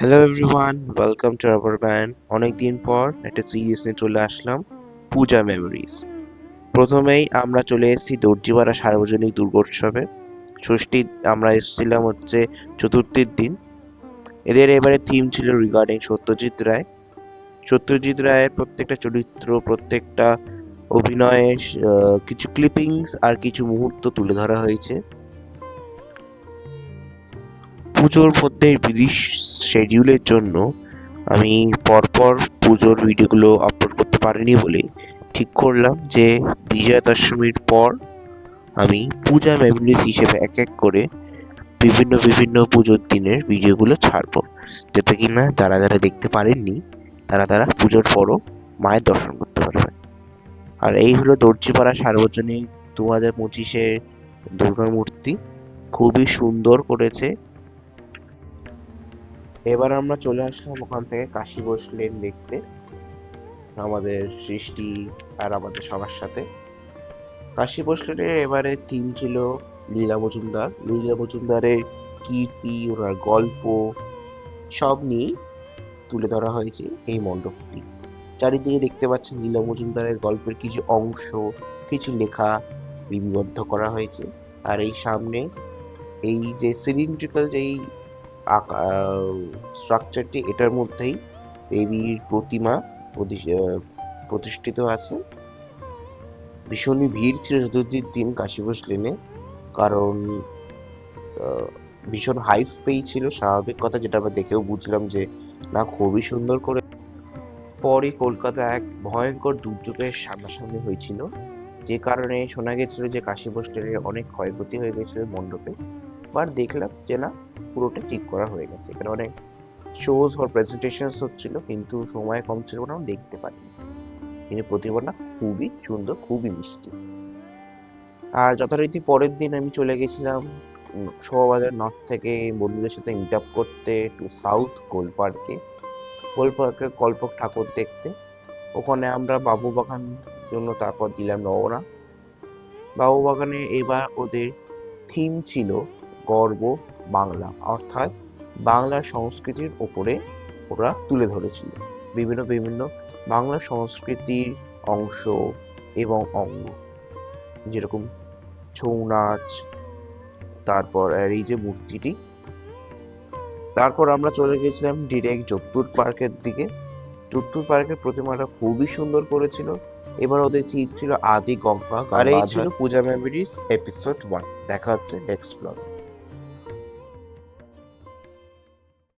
Hello everyone, welcome to our band. অনেকদিন পর একটা সিরিজ নিয়ে চলে আসলাম, পূজা মেমোরিজ। প্রথমেই আমরা চলে এসেছি দর্জিপাড়া সার্বজনিক দুর্গোৎসবে। ষষ্ঠী আমরা এসেছিলাম হচ্ছে চতুর্থীর দিন। এদের এবারে থিম ছিল রিগার্ডিং সত্যজিৎ রায়। সত্যজিৎ রায়ের প্রত্যেকটা চরিত্র, প্রত্যেকটা অভিনয়ের কিছু ক্লিপিংস আর কিছু মুহূর্ত তুলে ধরা হয়েছে। পুজোর মধ্যে বিধি শিডিউলের জন্য আমি পরপর পুজোর ভিডিওগুলো আপলোড করতে পারিনি বলে ঠিক করলাম যে বিজয়া দশমীর পর আমি পূজা মেমোরিজ হিসেবে এক এক করে বিভিন্ন পুজোর দিনের ভিডিওগুলো ছাড়বো, যাতে কিনা যারা যারা দেখতে পারেননি তারা পুজোর পরও মায়ের দর্শন করতে পারবে। আর এই হলো দর্জিপাড়া সার্বজনীন 2025-এর দুর্গা মূর্তি। খুবই সুন্দর করেছে। এবার আমরা চলে আসলাম ওখান থেকে কাশী বসলেন দেখতে, আমাদের সৃষ্টি আর আমাদের সবার সাথে। কাশী বসলেনের এবারে থিম ছিল লীলা মজুমদারের কীর্তি, ওনার গল্প সব নিয়ে তুলে ধরা হয়েছে এই মণ্ডপটি। চারিদিকে দেখতে পাচ্ছেন লীলা মজুমদারের গল্পের কিছু অংশ, কিছু লেখা লিপিবদ্ধ করা হয়েছে। আর এই সামনে এই যে সিলিন্ড্রিক্যাল যেই স্ট্রাকচারটি, এটার মধ্যেই দেবীর প্রতিমা প্রতিষ্ঠিত আছে। ভীষণই ভিড় ছিল চতুর্থীর দিন কাশী লেনে, কারণ ভীষণ হাইপ পেয়েছিল, স্বাভাবিক কথা, যেটা আমরা দেখেও বুঝলাম যে না, খুবই সুন্দর করে। পরই কলকাতা এক ভয়ঙ্কর দুর্যোগের সামনাসামনি হয়েছিল, যে কারণে শোনা গেছিল যে কাশী লেনের অনেক ক্ষয়ক্ষতি হয়ে গেছিল মণ্ডপে। বাট দেখলাম যে না, পুরোটা ঠিক করা হয়ে গেছে। এখানে অনেক শোজ আর প্রেজেন্টেশন হচ্ছিল, কিন্তু সময় কম ছিল না, দেখতে পারিনি। কিন্তু প্রতিমাটা খুবই সুন্দর, খুবই মিষ্টি। আর যথারীতি পরের দিন আমি চলে গেছিলাম শোভাবাজার নর্থ থেকে বন্ধুদের সাথে মিট আপ করতে টু সাউথ গোলপার্কে কল্পক ঠাকুর দেখতে। ওখানে আমরা বাবুবাগান জন্য তারপর দিলাম রওনা। বাবুবাগানে এবার ওদের থিম ছিল গর্ব বাংলা, অর্থাৎ বাংলা সংস্কৃতির ওপরে ওরা তুলে ধরেছিল বিভিন্ন বাংলা সংস্কৃতির অংশ এবং অঙ্গ, যেরকম ছৌ নাচ, তারপর আর এই যে মূর্তিটি। তারপর আমরা চলে গেছিলাম ডিরেক্ট যোধপুর পার্কের দিকে। যোধপুর পার্কের প্রতিমাটা খুবই সুন্দর করেছিল। এবার ওদের থিম ছিল আদি গঙ্গা। আর এই ছিল পূজা মেমোরিজ এপিসোড 1। দেখা হচ্ছে নেক্সট ব্লগ।